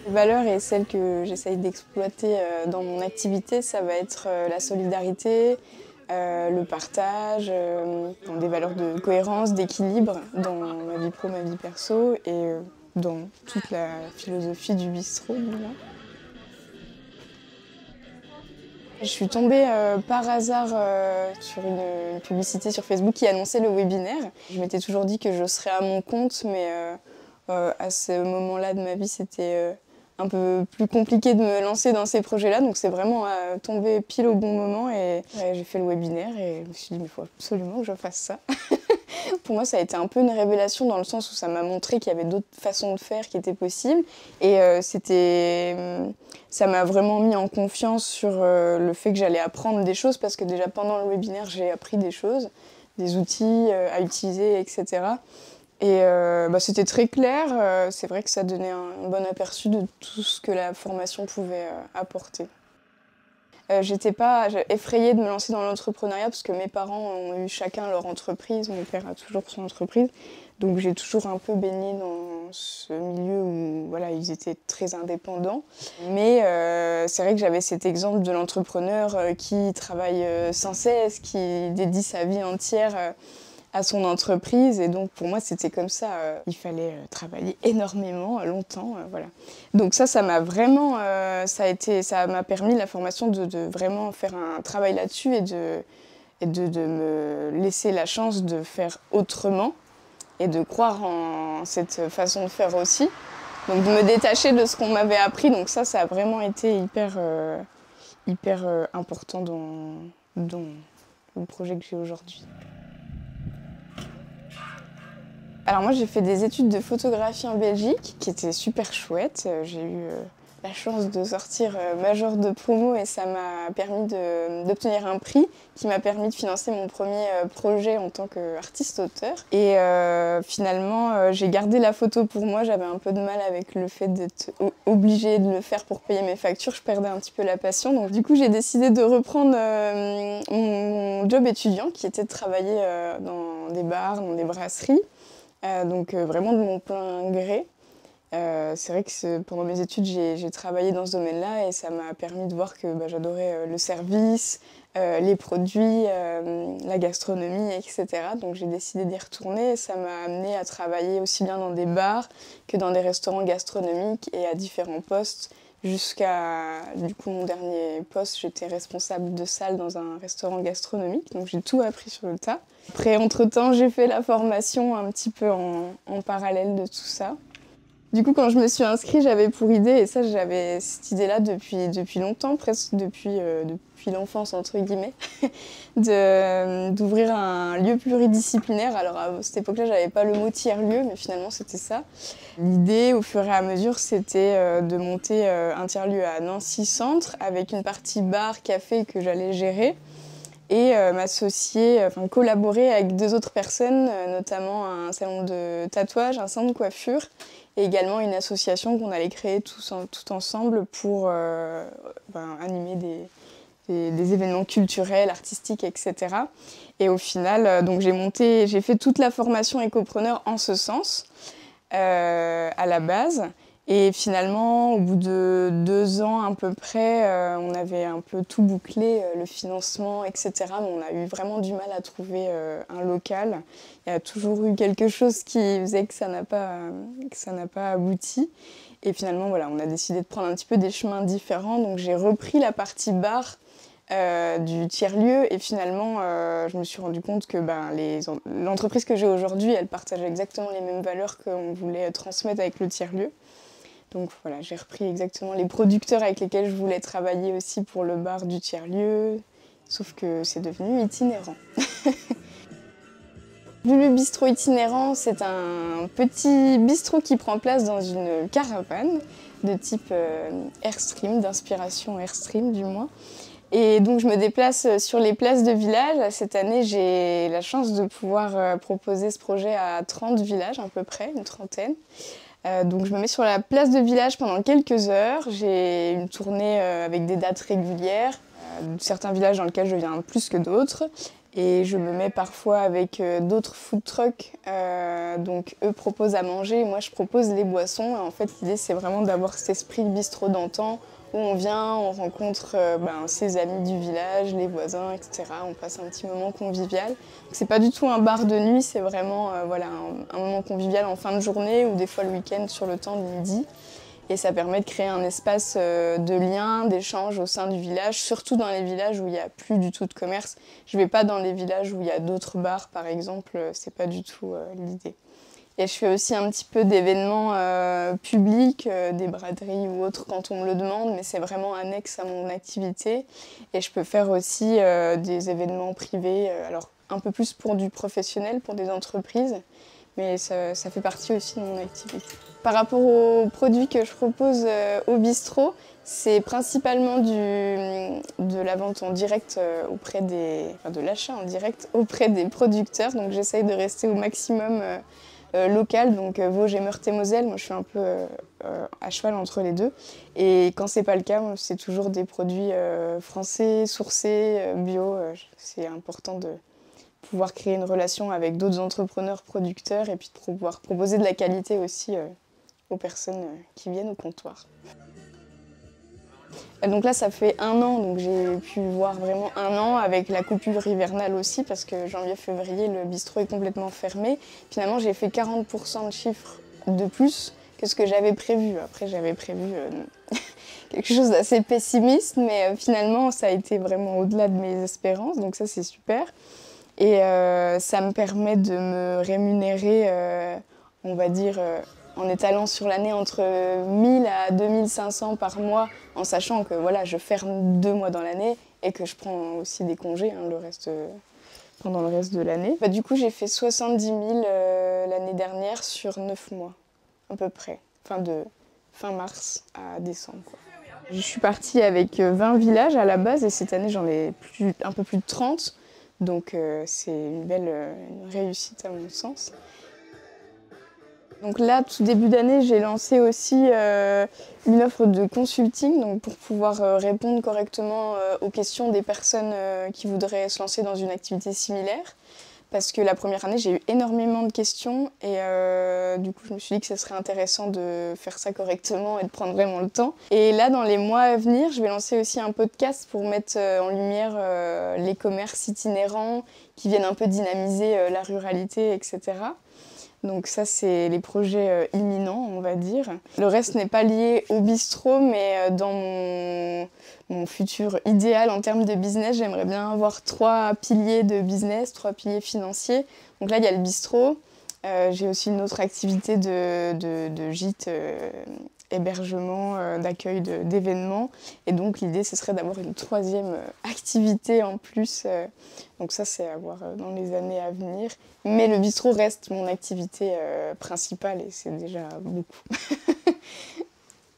Les valeurs et celles que j'essaye d'exploiter dans mon activité, ça va être la solidarité, le partage, des valeurs de cohérence, d'équilibre dans ma vie pro, ma vie perso et dans toute la philosophie du bistrot. Je suis tombée par hasard sur une publicité sur Facebook qui annonçait le webinaire. Je m'étais toujours dit que je serais à mon compte, mais à ce moment-là de ma vie, c'était un peu plus compliqué de me lancer dans ces projets-là. Donc c'est vraiment tombé pile au bon moment et j'ai fait le webinaire et je me suis dit, mais il faut absolument que je fasse ça. Pour moi, ça a été un peu une révélation dans le sens où ça m'a montré qu'il y avait d'autres façons de faire qui étaient possibles. Et ça m'a vraiment mis en confiance sur le fait que j'allais apprendre des choses parce que déjà pendant le webinaire, j'ai appris des choses, des outils à utiliser, etc. Et c'était très clair. C'est vrai que ça donnait un bon aperçu de tout ce que la formation pouvait apporter. J'étais pas effrayée de me lancer dans l'entrepreneuriat parce que mes parents ont eu chacun leur entreprise, mon père a toujours son entreprise. Donc j'ai toujours un peu baigné dans ce milieu où voilà, ils étaient très indépendants. Mais c'est vrai que j'avais cet exemple de l'entrepreneur qui travaille sans cesse, qui dédie sa vie entière à son entreprise et donc pour moi c'était comme ça, il fallait travailler énormément, longtemps, voilà. Donc ça m'a vraiment, ça m'a permis la formation de vraiment faire un travail là-dessus et de me laisser la chance de faire autrement et de croire en cette façon de faire aussi. Donc de me détacher de ce qu'on m'avait appris, donc ça a vraiment été hyper important dans le projet que j'ai aujourd'hui. Alors moi j'ai fait des études de photographie en Belgique qui étaient super chouettes. J'ai eu la chance de sortir major de promo et ça m'a permis d'obtenir un prix qui m'a permis de financer mon premier projet en tant qu'artiste-auteur. Et finalement j'ai gardé la photo pour moi, j'avais un peu de mal avec le fait d'être obligée de le faire pour payer mes factures, je perdais un petit peu la passion. Donc du coup j'ai décidé de reprendre mon job étudiant qui était de travailler dans des bars, dans des brasseries. Donc vraiment de mon plein gré. C'est vrai que pendant mes études, j'ai travaillé dans ce domaine-là et ça m'a permis de voir que j'adorais le service, les produits, la gastronomie, etc. Donc j'ai décidé d'y retourner et ça m'a amené à travailler aussi bien dans des bars que dans des restaurants gastronomiques et à différents postes. Jusqu'à du coup mon dernier poste, j'étais responsable de salle dans un restaurant gastronomique, donc j'ai tout appris sur le tas. Après, entre-temps, j'ai fait la formation un petit peu en parallèle de tout ça. Du coup, quand je me suis inscrite, j'avais pour idée, et ça j'avais cette idée-là depuis longtemps, presque depuis l'enfance entre guillemets, d'ouvrir un lieu pluridisciplinaire. Alors à cette époque-là, j'avais pas le mot tiers-lieu, mais finalement c'était ça. L'idée, au fur et à mesure, c'était de monter un tiers-lieu à Nancy Centre avec une partie bar, café que j'allais gérer et m'associer, collaborer avec deux autres personnes, notamment un salon de tatouage, un salon de coiffure et également une association qu'on allait créer tout ensemble pour animer des événements culturels, artistiques, etc. Et au final, donc j'ai fait toute la formation écopreneur en ce sens, à la base. Et finalement, au bout de 2 ans à peu près, on avait un peu tout bouclé, le financement, etc. Mais on a eu vraiment du mal à trouver un local. Il y a toujours eu quelque chose qui faisait que ça n'a pas abouti. Et finalement, voilà, on a décidé de prendre un petit peu des chemins différents. Donc j'ai repris la partie bar du tiers-lieu et finalement, je me suis rendu compte que l'entreprise que j'ai aujourd'hui, elle partage exactement les mêmes valeurs qu'on voulait transmettre avec le tiers-lieu. Donc voilà, j'ai repris exactement les producteurs avec lesquels je voulais travailler aussi pour le bar du tiers-lieu, sauf que c'est devenu itinérant. Le bistrot itinérant, c'est un petit bistrot qui prend place dans une caravane de type Airstream, d'inspiration Airstream du moins. Et donc je me déplace sur les places de village. Cette année, j'ai la chance de pouvoir proposer ce projet à 30 villages à peu près, une trentaine. Donc je me mets sur la place de village pendant quelques heures. J'ai une tournée avec des dates régulières, certains villages dans lesquels je viens plus que d'autres. Et je me mets parfois avec d'autres food trucks, donc eux proposent à manger, moi je propose les boissons. Et en fait l'idée c'est vraiment d'avoir cet esprit de bistrot d'antan où on vient, on rencontre ses amis du village, les voisins, etc. On passe un petit moment convivial. C'est pas du tout un bar de nuit, c'est vraiment un moment convivial en fin de journée ou des fois le week-end sur le temps de midi. Et ça permet de créer un espace de lien, d'échange au sein du village, surtout dans les villages où il n'y a plus du tout de commerce. Je ne vais pas dans les villages où il y a d'autres bars, par exemple, c'est pas du tout l'idée. Et je fais aussi un petit peu d'événements publics, des braderies ou autres quand on me le demande, mais c'est vraiment annexe à mon activité. Et je peux faire aussi des événements privés, alors un peu plus pour du professionnel, pour des entreprises, mais ça fait partie aussi de mon activité. Par rapport aux produits que je propose au bistrot, c'est principalement de la vente en direct de l'achat en direct auprès des producteurs. Donc j'essaye de rester au maximum local, donc Vosges et Meurthe-et-Moselle. Moi je suis un peu à cheval entre les deux. Et quand c'est pas le cas, c'est toujours des produits français, sourcés, bio. C'est important de pouvoir créer une relation avec d'autres entrepreneurs producteurs et puis de pouvoir proposer de la qualité aussi aux personnes qui viennent au comptoir. Donc là, ça fait 1 an, donc j'ai pu voir vraiment 1 an avec la coupure hivernale aussi, parce que janvier-février, le bistrot est complètement fermé. Finalement, j'ai fait 40% de chiffre de plus que ce que j'avais prévu. Après, j'avais prévu quelque chose d'assez pessimiste, mais finalement, ça a été vraiment au-delà de mes espérances, donc ça, c'est super. Et ça me permet de me rémunérer, on va dire, en étalant sur l'année entre 1000 à 2500 par mois, en sachant que voilà, je ferme 2 mois dans l'année et que je prends aussi des congés pendant le reste de l'année. Du coup, j'ai fait 70 000 l'année dernière sur 9 mois, à peu près, de fin mars à décembre, quoi. Je suis partie avec 20 villages à la base et cette année, j'en ai un peu plus de 30. Donc c'est une belle réussite à mon sens. Donc là, tout début d'année, j'ai lancé aussi une offre de consulting donc pour pouvoir répondre correctement aux questions des personnes qui voudraient se lancer dans une activité similaire. Parce que la première année, j'ai eu énormément de questions et du coup, je me suis dit que ce serait intéressant de faire ça correctement et de prendre vraiment le temps. Et là, dans les mois à venir, je vais lancer aussi un podcast pour mettre en lumière les commerces itinérants qui viennent un peu dynamiser la ruralité, etc. Donc ça, c'est les projets imminents, on va dire. Le reste n'est pas lié au bistrot, mais dans mon futur idéal en termes de business, j'aimerais bien avoir 3 piliers de business, 3 piliers financiers. Donc là, il y a le bistrot. J'ai aussi une autre activité de gîte, hébergement, d'accueil d'événements. Et donc l'idée, ce serait d'avoir une 3e activité en plus. Donc ça, c'est à voir dans les années à venir. Mais le bistrot reste mon activité principale et c'est déjà beaucoup.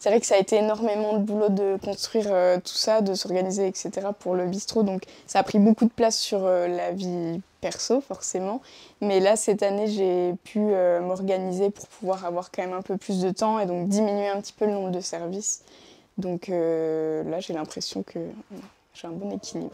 C'est vrai que ça a été énormément de boulot de construire tout ça, de s'organiser, etc. pour le bistrot. Donc ça a pris beaucoup de place sur la vie perso, forcément. Mais là, cette année, j'ai pu m'organiser pour pouvoir avoir quand même un peu plus de temps et donc diminuer un petit peu le nombre de services. Donc là, j'ai l'impression que j'ai un bon équilibre.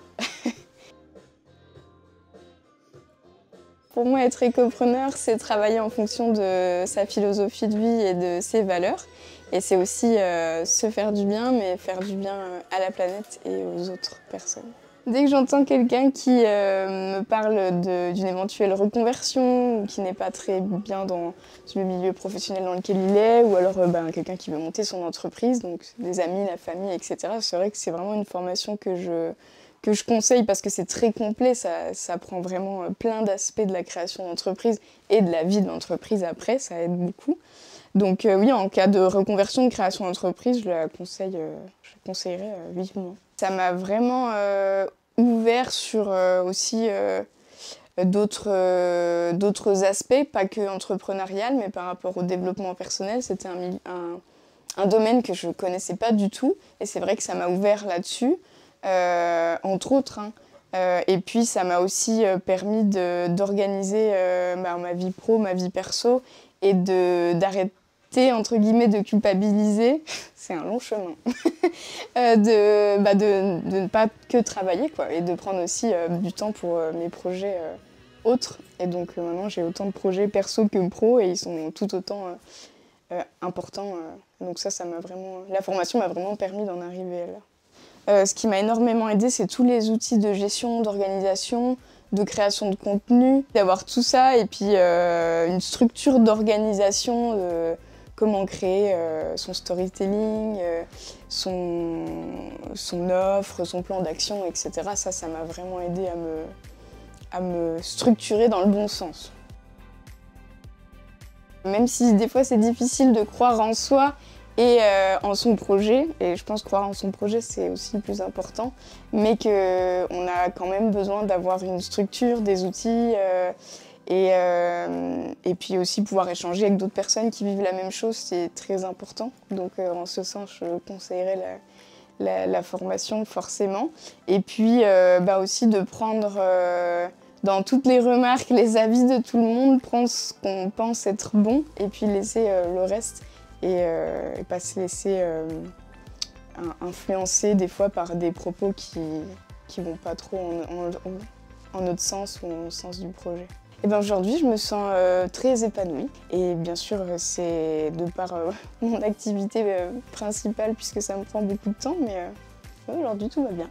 Pour moi, être écopreneur, c'est travailler en fonction de sa philosophie de vie et de ses valeurs. Et c'est aussi se faire du bien, mais faire du bien à la planète et aux autres personnes. Dès que j'entends quelqu'un qui me parle d'une éventuelle reconversion ou qui n'est pas très bien dans le milieu professionnel dans lequel il est, ou alors quelqu'un qui veut monter son entreprise, donc des amis, la famille, etc., c'est vrai que c'est vraiment une formation que je conseille parce que c'est très complet, ça prend vraiment plein d'aspects de la création d'entreprise et de la vie de l'entreprise après, ça aide beaucoup. Donc oui, en cas de reconversion, de création d'entreprise, je la conseillerais vivement. Ça m'a vraiment ouvert sur aussi d'autres aspects, pas que entrepreneurial, mais par rapport au développement personnel. C'était un domaine que je ne connaissais pas du tout et c'est vrai que ça m'a ouvert là-dessus, entre autres. Et puis ça m'a aussi permis d'organiser ma vie pro, ma vie perso et d'arrêter d'éviter, entre guillemets, de culpabiliser, c'est un long chemin, de ne pas que travailler, quoi, et de prendre aussi du temps pour mes projets autres. Et donc maintenant, j'ai autant de projets perso que pro, et ils sont tout autant importants. Donc ça m'a vraiment... La formation m'a vraiment permis d'en arriver là. Ce qui m'a énormément aidé, c'est tous les outils de gestion, d'organisation, de création de contenu, d'avoir tout ça et puis une structure d'organisation, de comment créer son storytelling, son offre, son plan d'action, etc. Ça m'a vraiment aidé à me structurer dans le bon sens. Même si des fois c'est difficile de croire en soi et en son projet, et je pense que croire en son projet c'est aussi le plus important, mais qu'on a quand même besoin d'avoir une structure, des outils et puis aussi pouvoir échanger avec d'autres personnes qui vivent la même chose, c'est très important. Donc en ce sens, je conseillerais la formation forcément. Et puis aussi de prendre dans toutes les remarques, les avis de tout le monde, prendre ce qu'on pense être bon et puis laisser le reste. Et pas se laisser influencer des fois par des propos qui vont pas trop en notre sens ou au sens du projet. Et aujourd'hui, je me sens très épanouie. Et bien sûr, c'est de par mon activité principale puisque ça me prend beaucoup de temps, mais aujourd'hui, tout va bien.